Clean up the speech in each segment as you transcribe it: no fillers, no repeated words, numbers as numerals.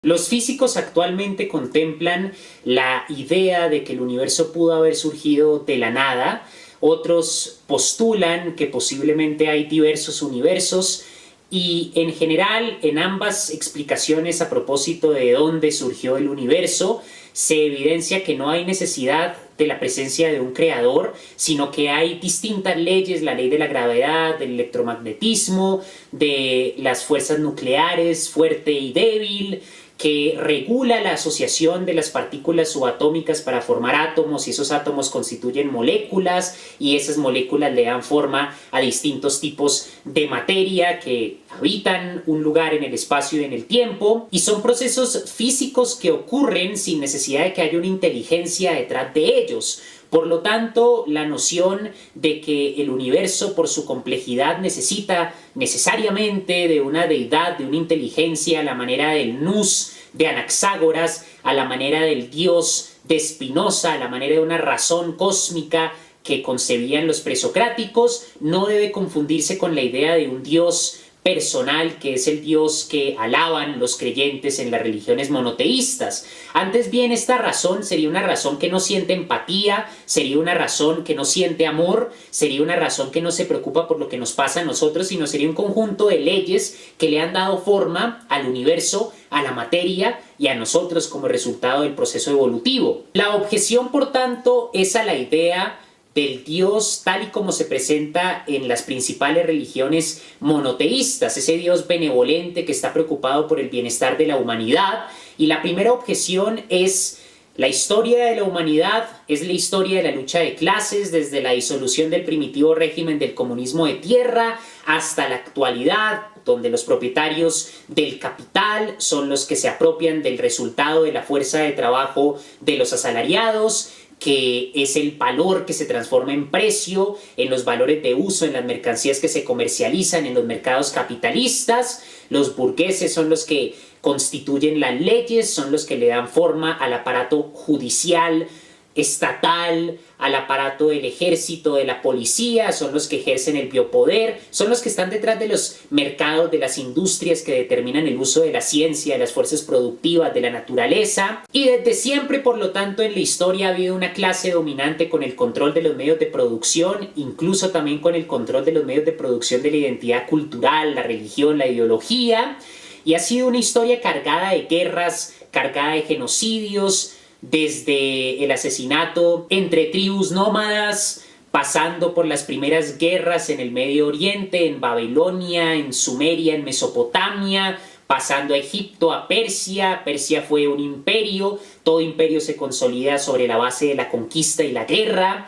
Los físicos actualmente contemplan la idea de que el universo pudo haber surgido de la nada. Otros postulan que posiblemente hay diversos universos y en general en ambas explicaciones a propósito de dónde surgió el universo se evidencia que no hay necesidad de la presencia de un creador, sino que hay distintas leyes, la ley de la gravedad, del electromagnetismo, de las fuerzas nucleares, fuerte y débil, que regula la asociación de las partículas subatómicas para formar átomos, y esos átomos constituyen moléculas y esas moléculas le dan forma a distintos tipos de materia que habitan un lugar en el espacio y en el tiempo, y son procesos físicos que ocurren sin necesidad de que haya una inteligencia detrás de ellos. Por lo tanto, la noción de que el universo por su complejidad necesita necesariamente de una deidad, de una inteligencia a la manera del nous de Anaxágoras, a la manera del dios de Spinoza, a la manera de una razón cósmica que concebían los presocráticos, no debe confundirse con la idea de un dios personal, que es el Dios que alaban los creyentes en las religiones monoteístas. Antes bien, esta razón sería una razón que no siente empatía, sería una razón que no siente amor, sería una razón que no se preocupa por lo que nos pasa a nosotros, sino sería un conjunto de leyes que le han dado forma al universo, a la materia y a nosotros como resultado del proceso evolutivo. La objeción, por tanto, es a la idea del Dios tal y como se presenta en las principales religiones monoteístas, ese Dios benevolente que está preocupado por el bienestar de la humanidad. Y la primera objeción es: la historia de la humanidad es la historia de la lucha de clases, desde la disolución del primitivo régimen del comunismo de tierra hasta la actualidad, donde los propietarios del capital son los que se apropian del resultado de la fuerza de trabajo de los asalariados, que es el valor que se transforma en precio, en los valores de uso, en las mercancías que se comercializan en los mercados capitalistas. Los burgueses son los que constituyen las leyes, son los que le dan forma al aparato judicial, estatal, al aparato del ejército, de la policía, son los que ejercen el biopoder, son los que están detrás de los mercados, de las industrias que determinan el uso de la ciencia, de las fuerzas productivas, de la naturaleza. Y desde siempre, por lo tanto, en la historia ha habido una clase dominante con el control de los medios de producción, incluso también con el control de los medios de producción de la identidad cultural, la religión, la ideología, y ha sido una historia cargada de guerras, cargada de genocidios, desde el asesinato entre tribus nómadas, pasando por las primeras guerras en el Medio Oriente, en Babilonia, en Sumeria, en Mesopotamia, pasando a Egipto, a Persia. Persia fue un imperio, todo imperio se consolida sobre la base de la conquista y la guerra,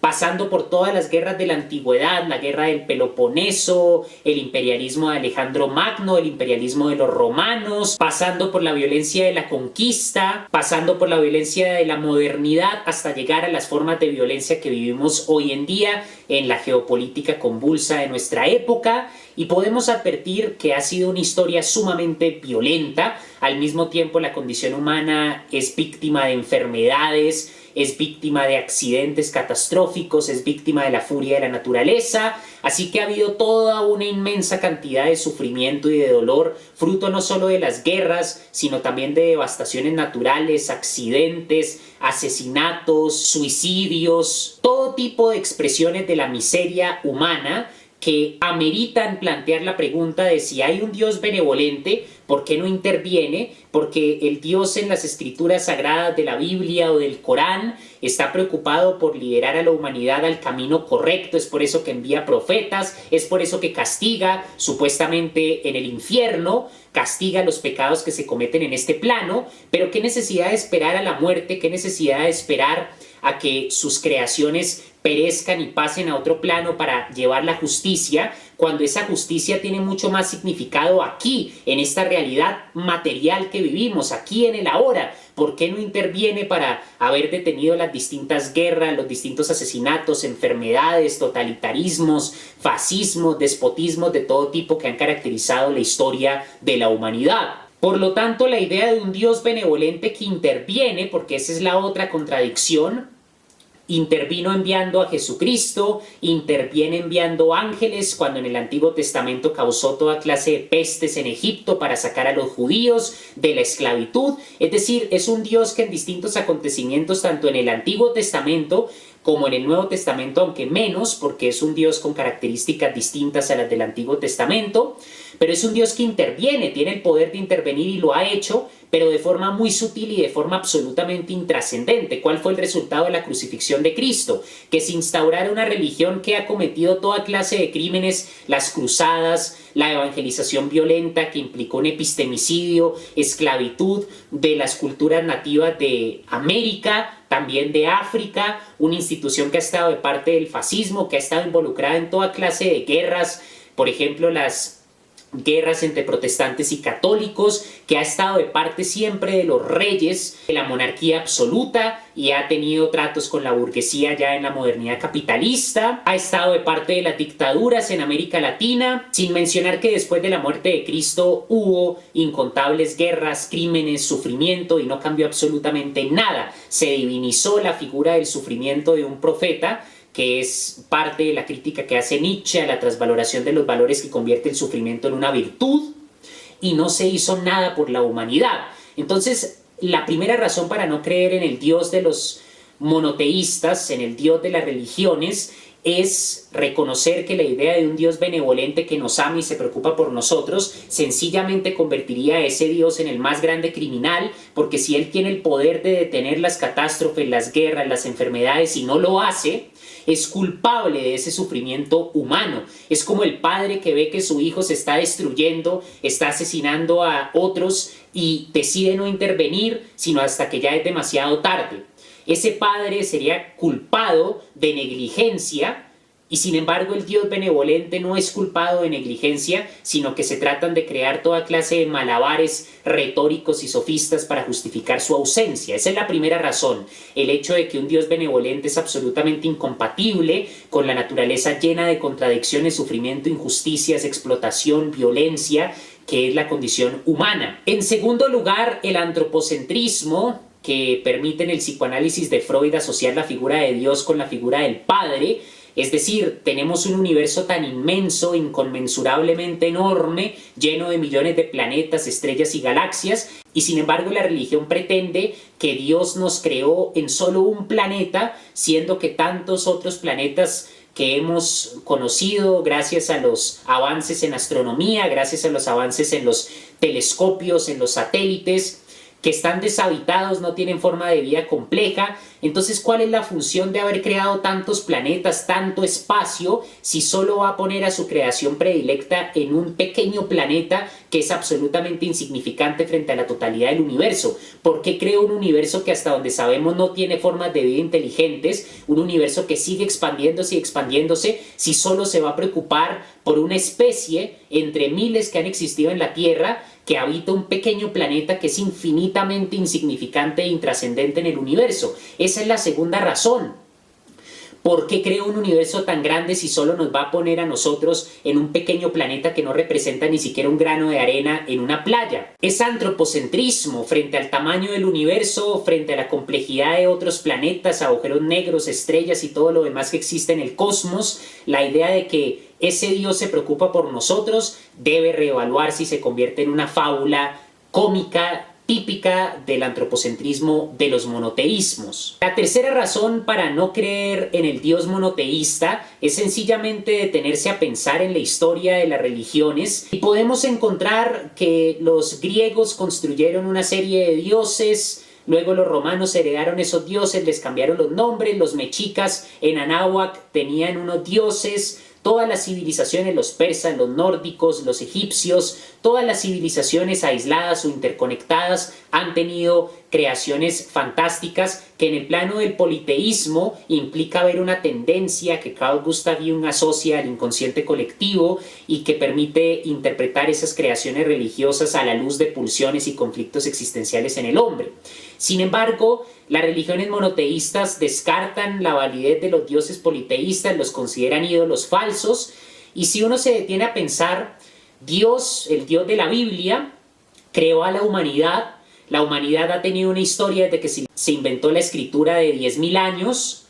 pasando por todas las guerras de la antigüedad, la guerra del Peloponeso, el imperialismo de Alejandro Magno, el imperialismo de los romanos, pasando por la violencia de la conquista, pasando por la violencia de la modernidad, hasta llegar a las formas de violencia que vivimos hoy en día en la geopolítica convulsa de nuestra época. Y podemos advertir que ha sido una historia sumamente violenta. Al mismo tiempo, la condición humana es víctima de enfermedades, es víctima de accidentes catastróficos, es víctima de la furia de la naturaleza. Así que ha habido toda una inmensa cantidad de sufrimiento y de dolor, fruto no solo de las guerras, sino también de devastaciones naturales, accidentes, asesinatos, suicidios, todo tipo de expresiones de la miseria humana que ameritan plantear la pregunta de si hay un Dios benevolente, ¿por qué no interviene? Porque el Dios en las escrituras sagradas de la Biblia o del Corán está preocupado por liderar a la humanidad al camino correcto. Es por eso que envía profetas, es por eso que castiga supuestamente en el infierno, castiga los pecados que se cometen en este plano. Pero ¿qué necesidad de esperar a la muerte? ¿Qué necesidad de esperar a que sus creaciones perezcan y pasen a otro plano para llevar la justicia, cuando esa justicia tiene mucho más significado aquí, en esta realidad material que vivimos, aquí en el ahora? ¿Por qué no interviene para haber detenido las distintas guerras, los distintos asesinatos, enfermedades, totalitarismos, fascismos, despotismos de todo tipo que han caracterizado la historia de la humanidad? Por lo tanto, la idea de un Dios benevolente que interviene, porque esa es la otra contradicción, intervino enviando a Jesucristo, interviene enviando ángeles cuando en el Antiguo Testamento causó toda clase de pestes en Egipto para sacar a los judíos de la esclavitud. Es decir, es un Dios que en distintos acontecimientos, tanto en el Antiguo Testamento como en el Nuevo Testamento, aunque menos, porque es un Dios con características distintas a las del Antiguo Testamento, pero es un Dios que interviene, tiene el poder de intervenir y lo ha hecho, pero de forma muy sutil y de forma absolutamente intrascendente. ¿Cuál fue el resultado de la crucifixión de Cristo? Que se instaurara una religión que ha cometido toda clase de crímenes, las cruzadas, la evangelización violenta que implicó un epistemicidio, esclavitud de las culturas nativas de América, también de África, una institución que ha estado de parte del fascismo, que ha estado involucrada en toda clase de guerras, por ejemplo las guerras entre protestantes y católicos, que ha estado de parte siempre de los reyes, de la monarquía absoluta, y ha tenido tratos con la burguesía ya en la modernidad capitalista, ha estado de parte de las dictaduras en América Latina, sin mencionar que después de la muerte de Cristo hubo incontables guerras, crímenes, sufrimiento, y no cambió absolutamente nada. Se divinizó la figura del sufrimiento de un profeta, que es parte de la crítica que hace Nietzsche a la transvaloración de los valores que convierte el sufrimiento en una virtud, y no se hizo nada por la humanidad. Entonces, la primera razón para no creer en el Dios de los monoteístas, en el Dios de las religiones, es reconocer que la idea de un Dios benevolente que nos ama y se preocupa por nosotros sencillamente convertiría a ese Dios en el más grande criminal, porque si Él tiene el poder de detener las catástrofes, las guerras, las enfermedades, y no lo hace, es culpable de ese sufrimiento humano. Es como el padre que ve que su hijo se está destruyendo, está asesinando a otros y decide no intervenir sino hasta que ya es demasiado tarde. Ese padre sería culpado de negligencia, y sin embargo el Dios benevolente no es culpado de negligencia, sino que se tratan de crear toda clase de malabares retóricos y sofistas para justificar su ausencia. Esa es la primera razón, el hecho de que un Dios benevolente es absolutamente incompatible con la naturaleza llena de contradicciones, sufrimiento, injusticias, explotación, violencia, que es la condición humana. En segundo lugar, el antropocentrismo, que permite en el psicoanálisis de Freud asociar la figura de Dios con la figura del Padre. Es decir, tenemos un universo tan inmenso, inconmensurablemente enorme, lleno de millones de planetas, estrellas y galaxias, y sin embargo la religión pretende que Dios nos creó en solo un planeta, siendo que tantos otros planetas que hemos conocido gracias a los avances en astronomía, gracias a los avances en los telescopios, en los satélites, que están deshabitados, no tienen forma de vida compleja. Entonces, ¿cuál es la función de haber creado tantos planetas, tanto espacio, si solo va a poner a su creación predilecta en un pequeño planeta que es absolutamente insignificante frente a la totalidad del universo? ¿Por qué creó un universo que hasta donde sabemos no tiene formas de vida inteligentes, un universo que sigue expandiéndose y expandiéndose, si solo se va a preocupar por una especie entre miles que han existido en la Tierra, que habita un pequeño planeta que es infinitamente insignificante e intrascendente en el universo? Esa es la segunda razón. ¿Por qué creó un universo tan grande si solo nos va a poner a nosotros en un pequeño planeta que no representa ni siquiera un grano de arena en una playa? Es antropocentrismo frente al tamaño del universo, frente a la complejidad de otros planetas, agujeros negros, estrellas y todo lo demás que existe en el cosmos. La idea de que ese Dios se preocupa por nosotros debe reevaluarse y se convierte en una fábula cómica típica del antropocentrismo de los monoteísmos. La tercera razón para no creer en el Dios monoteísta es sencillamente detenerse a pensar en la historia de las religiones, y podemos encontrar que los griegos construyeron una serie de dioses. Luego los romanos heredaron esos dioses, les cambiaron los nombres. Los mexicas en Anáhuac tenían unos dioses. Todas las civilizaciones, los persas, los nórdicos, los egipcios, todas las civilizaciones aisladas o interconectadas han tenido creaciones fantásticas que en el plano del politeísmo implica ver una tendencia que Carl Gustav Jung asocia al inconsciente colectivo y que permite interpretar esas creaciones religiosas a la luz de pulsiones y conflictos existenciales en el hombre. Sin embargo, las religiones monoteístas descartan la validez de los dioses politeístas, los consideran ídolos falsos, y si uno se detiene a pensar, Dios, el Dios de la Biblia, creó a la humanidad. La humanidad ha tenido una historia desde que se inventó la escritura de 10.000 años.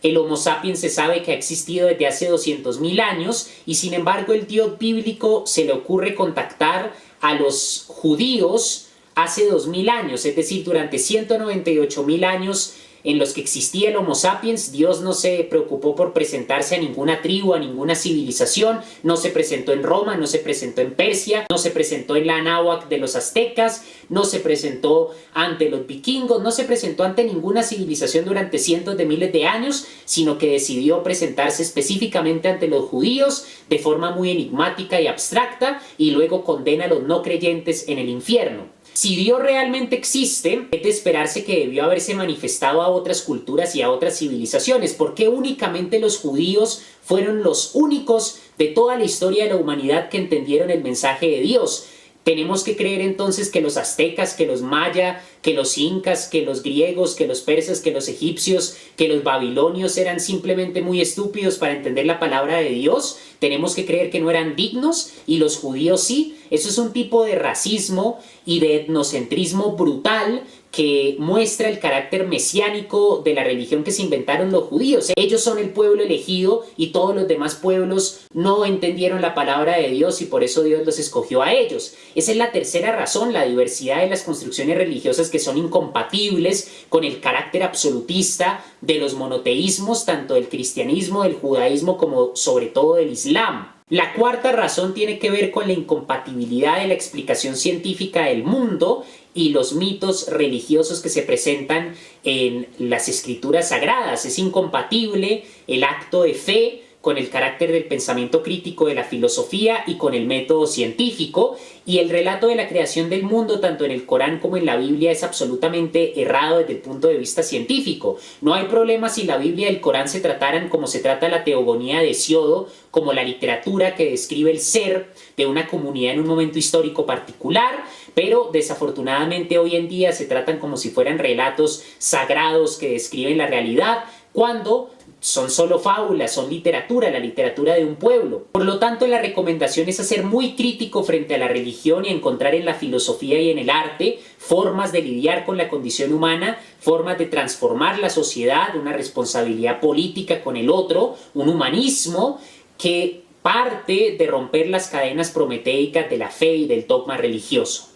el Homo sapiens se sabe que ha existido desde hace 200.000 años y sin embargo el Dios bíblico se le ocurre contactar a los judíos hace 2000 años, es decir, durante 198.000 años en los que existía el Homo sapiens, Dios no se preocupó por presentarse a ninguna tribu, a ninguna civilización, no se presentó en Roma, no se presentó en Persia, no se presentó en la Anáhuac de los aztecas, no se presentó ante los vikingos, no se presentó ante ninguna civilización durante cientos de miles de años, sino que decidió presentarse específicamente ante los judíos de forma muy enigmática y abstracta y luego condena a los no creyentes en el infierno. Si Dios realmente existe, es de esperarse que debió haberse manifestado a otras culturas y a otras civilizaciones. ¿Por qué únicamente los judíos fueron los únicos de toda la historia de la humanidad que entendieron el mensaje de Dios? Tenemos que creer entonces que los aztecas, que los mayas, que los incas, que los griegos, que los persas, que los egipcios, que los babilonios eran simplemente muy estúpidos para entender la palabra de Dios. Tenemos que creer que no eran dignos y los judíos sí. Eso es un tipo de racismo y de etnocentrismo brutal que muestra el carácter mesiánico de la religión que se inventaron los judíos. Ellos son el pueblo elegido y todos los demás pueblos no entendieron la palabra de Dios y por eso Dios los escogió a ellos. Esa es la tercera razón, la diversidad de las construcciones religiosas que son incompatibles con el carácter absolutista de los monoteísmos, tanto del cristianismo, del judaísmo como sobre todo del islam. La cuarta razón tiene que ver con la incompatibilidad de la explicación científica del mundo y los mitos religiosos que se presentan en las escrituras sagradas. Es incompatible el acto de fe con el carácter del pensamiento crítico de la filosofía y con el método científico, y el relato de la creación del mundo tanto en el Corán como en la Biblia es absolutamente errado desde el punto de vista científico. No hay problema si la Biblia y el Corán se trataran como se trata la teogonía de Hesiodo, como la literatura que describe el ser de una comunidad en un momento histórico particular, pero desafortunadamente hoy en día se tratan como si fueran relatos sagrados que describen la realidad, cuando son solo fábulas, son literatura, la literatura de un pueblo. Por lo tanto, la recomendación es ser muy crítico frente a la religión y encontrar en la filosofía y en el arte formas de lidiar con la condición humana, formas de transformar la sociedad, una responsabilidad política con el otro, un humanismo que parte de romper las cadenas prometeicas de la fe y del dogma religioso.